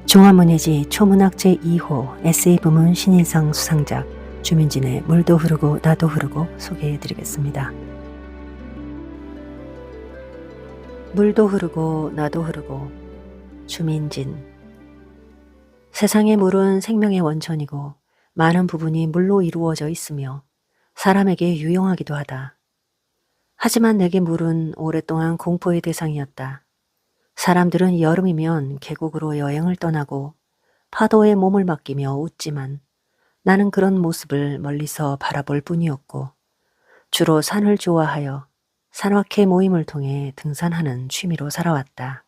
종합문예지 초문학 제2호 에세이부문 신인상 수상작 주민진의 물도 흐르고 나도 흐르고 소개해드리겠습니다. 물도 흐르고 나도 흐르고 주민진. 세상의 물은 생명의 원천이고 많은 부분이 물로 이루어져 있으며 사람에게 유용하기도 하다. 하지만 내게 물은 오랫동안 공포의 대상이었다. 사람들은 여름이면 계곡으로 여행을 떠나고 파도에 몸을 맡기며 웃지만 나는 그런 모습을 멀리서 바라볼 뿐이었고 주로 산을 좋아하여 산악회 모임을 통해 등산하는 취미로 살아왔다.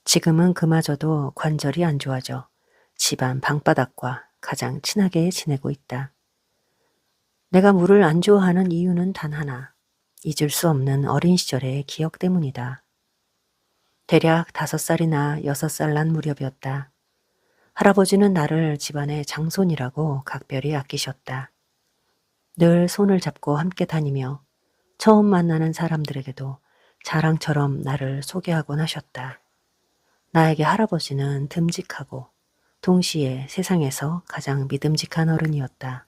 지금은 그마저도 관절이 안 좋아져 집안 방바닥과 가장 친하게 지내고 있다. 내가 물을 안 좋아하는 이유는 단 하나, 잊을 수 없는 어린 시절의 기억 때문이다. 대략 5살이나 6살 난 무렵이었다. 할아버지는 나를 집안의 장손이라고 각별히 아끼셨다. 늘 손을 잡고 함께 다니며 처음 만나는 사람들에게도 자랑처럼 나를 소개하곤 하셨다. 나에게 할아버지는 듬직하고 동시에 세상에서 가장 믿음직한 어른이었다.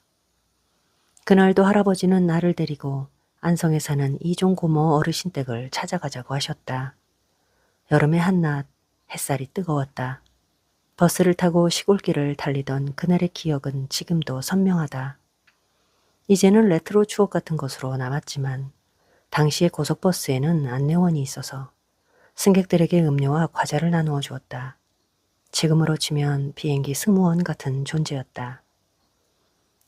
그날도 할아버지는 나를 데리고 안성에 사는 이종 고모 어르신 댁을 찾아가자고 하셨다. 여름의 한낮 햇살이 뜨거웠다. 버스를 타고 시골길을 달리던 그날의 기억은 지금도 선명하다. 이제는 레트로 추억 같은 것으로 남았지만 당시의 고속버스에는 안내원이 있어서 승객들에게 음료와 과자를 나누어 주었다. 지금으로 치면 비행기 승무원 같은 존재였다.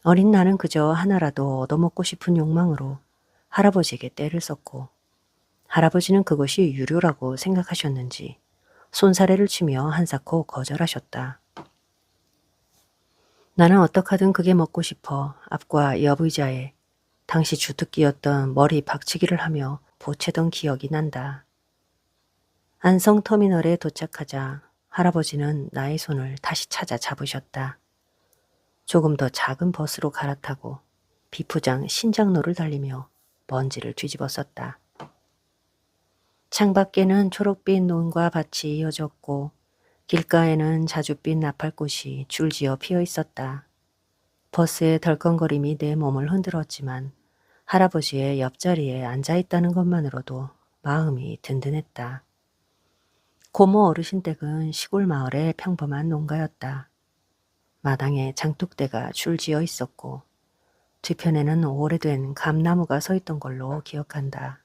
어린 나는 그저 하나라도 얻어먹고 싶은 욕망으로 할아버지에게 떼를 썼고 할아버지는 그것이 유료라고 생각하셨는지 손사래를 치며 한사코 거절하셨다. 나는 어떡하든 그게 먹고 싶어 앞과 옆 의자에 당시 주특기였던 머리 박치기를 하며 보채던 기억이 난다. 안성터미널에 도착하자 할아버지는 나의 손을 다시 찾아 잡으셨다. 조금 더 작은 버스로 갈아타고 비포장 신장로를 달리며 먼지를 뒤집어 썼다. 창밖에는 초록빛 논과 밭이 이어졌고 길가에는 자줏빛 나팔꽃이 줄지어 피어 있었다. 버스의 덜컹거림이 내 몸을 흔들었지만 할아버지의 옆자리에 앉아있다는 것만으로도 마음이 든든했다. 고모 어르신 댁은 시골 마을의 평범한 농가였다. 마당에 장독대가 줄지어 있었고 뒤편에는 오래된 감나무가 서 있던 걸로 기억한다.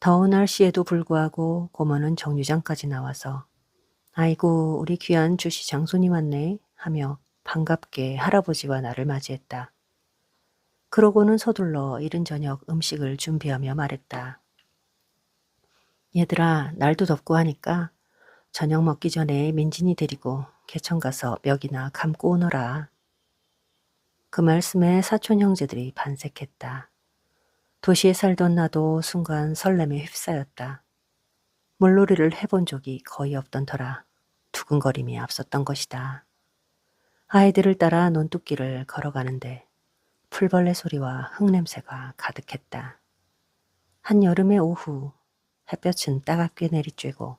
더운 날씨에도 불구하고 고모는 정류장까지 나와서 아이고 우리 귀한 주시 장손이 왔네 하며 반갑게 할아버지와 나를 맞이했다. 그러고는 서둘러 이른 저녁 음식을 준비하며 말했다. 얘들아 날도 덥고 하니까 저녁 먹기 전에 민진이 데리고 개천 가서 멱이나 감고 오너라. 그 말씀에 사촌 형제들이 반색했다. 도시에 살던 나도 순간 설렘에 휩싸였다. 물놀이를 해본 적이 거의 없던 터라 두근거림이 앞섰던 것이다. 아이들을 따라 논뚝길을 걸어가는데 풀벌레 소리와 흙냄새가 가득했다. 한여름의 오후 햇볕은 따갑게 내리쬐고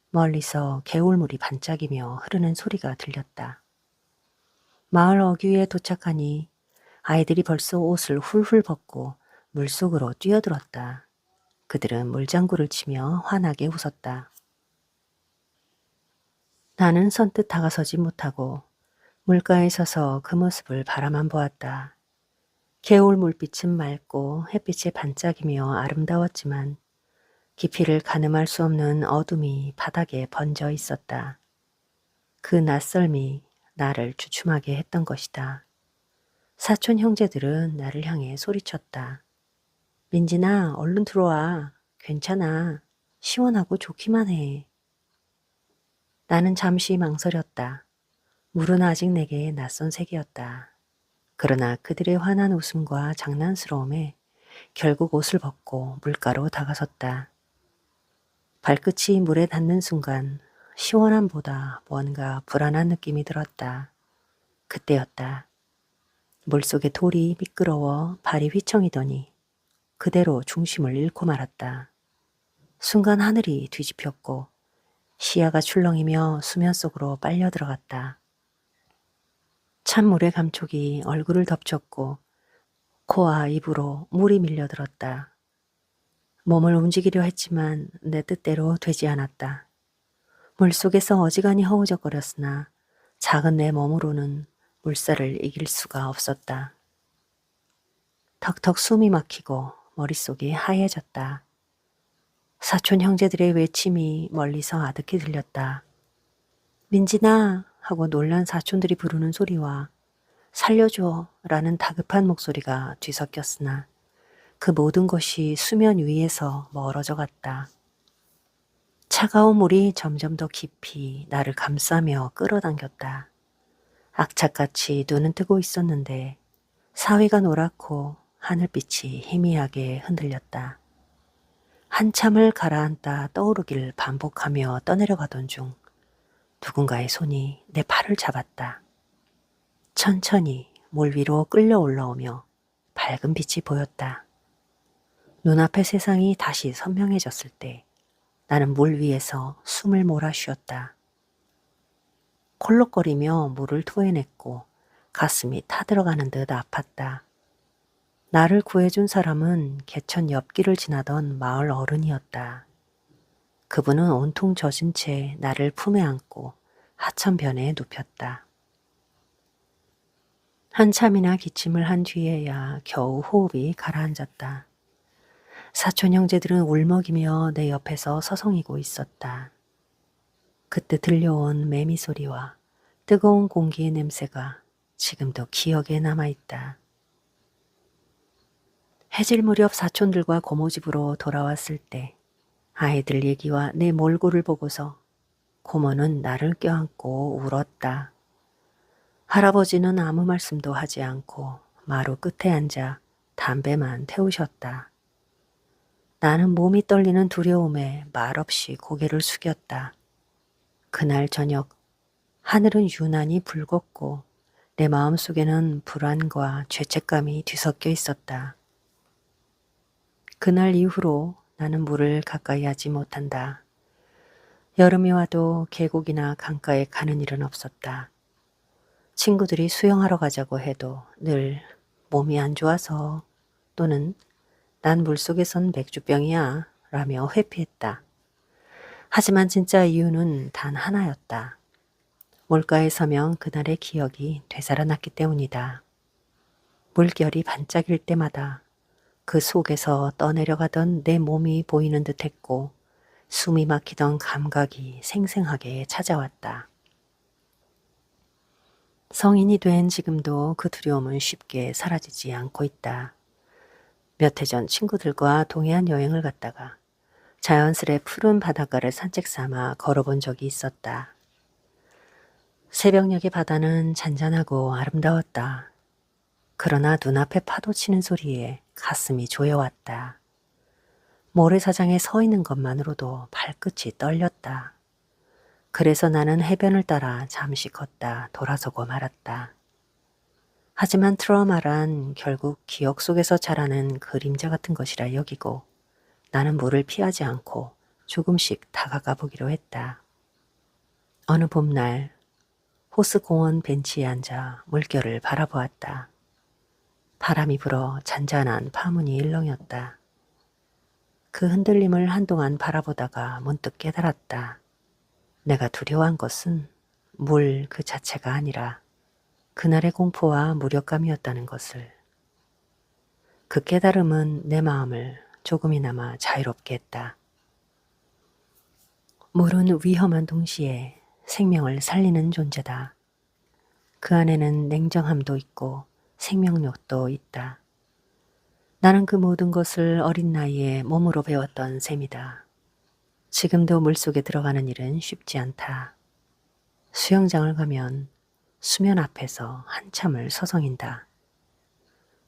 멀리서 개울물이 반짝이며 흐르는 소리가 들렸다. 마을 어귀에 도착하니 아이들이 벌써 옷을 훌훌 벗고 물속으로 뛰어들었다. 그들은 물장구를 치며 환하게 웃었다. 나는 선뜻 다가서지 못하고 물가에 서서 그 모습을 바라만 보았다. 개울 물빛은 맑고 햇빛에 반짝이며 아름다웠지만 깊이를 가늠할 수 없는 어둠이 바닥에 번져 있었다. 그 낯설미 나를 주춤하게 했던 것이다. 사촌 형제들은 나를 향해 소리쳤다. 민진아 얼른 들어와. 괜찮아. 시원하고 좋기만 해. 나는 잠시 망설였다. 물은 아직 내게 낯선 세계였다. 그러나 그들의 환한 웃음과 장난스러움에 결국 옷을 벗고 물가로 다가섰다. 발끝이 물에 닿는 순간 시원함보다 뭔가 불안한 느낌이 들었다. 그때였다. 물속의 돌이 미끄러워 발이 휘청이더니 그대로 중심을 잃고 말았다. 순간 하늘이 뒤집혔고 시야가 출렁이며 수면 속으로 빨려 들어갔다. 찬물의 감촉이 얼굴을 덮쳤고 코와 입으로 물이 밀려들었다. 몸을 움직이려 했지만 내 뜻대로 되지 않았다. 물속에서 어지간히 허우적거렸으나 작은 내 몸으로는 물살을 이길 수가 없었다. 턱턱 숨이 막히고 머릿속이 하얘졌다. 사촌 형제들의 외침이 멀리서 아득히 들렸다. 민진아 하고 놀란 사촌들이 부르는 소리와 살려줘 라는 다급한 목소리가 뒤섞였으나 그 모든 것이 수면 위에서 멀어져 갔다. 차가운 물이 점점 더 깊이 나를 감싸며 끌어당겼다. 악착같이 눈은 뜨고 있었는데 사위가 노랗고 하늘빛이 희미하게 흔들렸다. 한참을 가라앉다 떠오르길 반복하며 떠내려가던 중 누군가의 손이 내 팔을 잡았다. 천천히 물 위로 끌려 올라오며 밝은 빛이 보였다. 눈앞의 세상이 다시 선명해졌을 때 나는 물 위에서 숨을 몰아쉬었다. 콜록거리며 물을 토해냈고 가슴이 타들어가는 듯 아팠다. 나를 구해준 사람은 개천 옆길을 지나던 마을 어른이었다. 그분은 온통 젖은 채 나를 품에 안고 하천변에 눕혔다. 한참이나 기침을 한 뒤에야 겨우 호흡이 가라앉았다. 사촌 형제들은 울먹이며 내 옆에서 서성이고 있었다. 그때 들려온 매미 소리와 뜨거운 공기의 냄새가 지금도 기억에 남아있다. 해질 무렵 사촌들과 고모집으로 돌아왔을 때 아이들 얘기와 내 몰골을 보고서 고모는 나를 껴안고 울었다. 할아버지는 아무 말씀도 하지 않고 마루 끝에 앉아 담배만 태우셨다. 나는 몸이 떨리는 두려움에 말없이 고개를 숙였다. 그날 저녁 하늘은 유난히 붉었고 내 마음속에는 불안과 죄책감이 뒤섞여 있었다. 그날 이후로 나는 물을 가까이 하지 못한다. 여름이 와도 계곡이나 강가에 가는 일은 없었다. 친구들이 수영하러 가자고 해도 늘 몸이 안 좋아서 또는 난 물속에선 맥주병이야 라며 회피했다. 하지만 진짜 이유는 단 하나였다. 물가에 서면 그날의 기억이 되살아났기 때문이다. 물결이 반짝일 때마다 그 속에서 떠내려가던 내 몸이 보이는 듯했고 숨이 막히던 감각이 생생하게 찾아왔다. 성인이 된 지금도 그 두려움은 쉽게 사라지지 않고 있다. 몇 해 전 친구들과 동해안 여행을 갔다가 자연스레 푸른 바닷가를 산책 삼아 걸어본 적이 있었다. 새벽녘의 바다는 잔잔하고 아름다웠다. 그러나 눈앞에 파도 치는 소리에 가슴이 조여왔다. 모래사장에 서 있는 것만으로도 발끝이 떨렸다. 그래서 나는 해변을 따라 잠시 걷다 돌아서고 말았다. 하지만 트라우마란 결국 기억 속에서 자라는 그림자 같은 것이라 여기고 나는 물을 피하지 않고 조금씩 다가가 보기로 했다. 어느 봄날 호수공원 벤치에 앉아 물결을 바라보았다. 바람이 불어 잔잔한 파문이 일렁였다. 그 흔들림을 한동안 바라보다가 문득 깨달았다. 내가 두려워한 것은 물 그 자체가 아니라 그날의 공포와 무력감이었다는 것을. 그 깨달음은 내 마음을 조금이나마 자유롭게 했다. 물은 위험한 동시에 생명을 살리는 존재다. 그 안에는 냉정함도 있고 생명력도 있다. 나는 그 모든 것을 어린 나이에 몸으로 배웠던 셈이다. 지금도 물속에 들어가는 일은 쉽지 않다. 수영장을 가면 수면 앞에서 한참을 서성인다.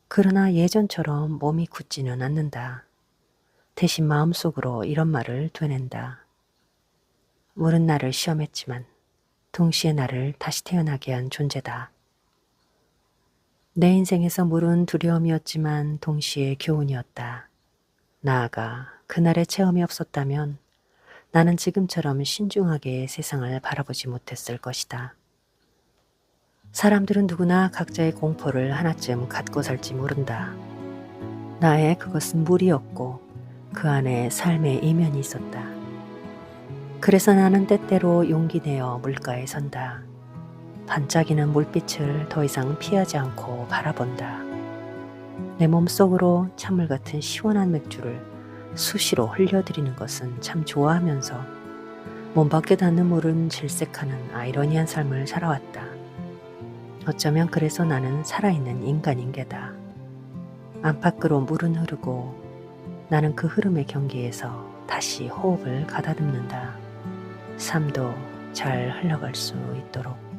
그러나 예전처럼 몸이 굳지는 않는다. 대신 마음속으로 이런 말을 되낸다. 물은 나를 시험했지만 동시에 나를 다시 태어나게 한 존재다. 내 인생에서 물은 두려움이었지만 동시에 교훈이었다. 나아가 그날의 체험이 없었다면 나는 지금처럼 신중하게 세상을 바라보지 못했을 것이다. 사람들은 누구나 각자의 공포를 하나쯤 갖고 살지 모른다. 나의 그것은 물이었고 그 안에 삶의 이면이 있었다. 그래서 나는 때때로 용기 내어 물가에 선다. 반짝이는 물빛을 더 이상 피하지 않고 바라본다. 내 몸속으로 찬물 같은 시원한 맥주를 수시로 흘려들이는 것은 참 좋아하면서 몸 밖에 닿는 물은 질색하는 아이러니한 삶을 살아왔다. 어쩌면 그래서 나는 살아있는 인간인 게다. 안팎으로 물은 흐르고 나는 그 흐름의 경계에서 다시 호흡을 가다듬는다. 삶도 잘 흘러갈 수 있도록.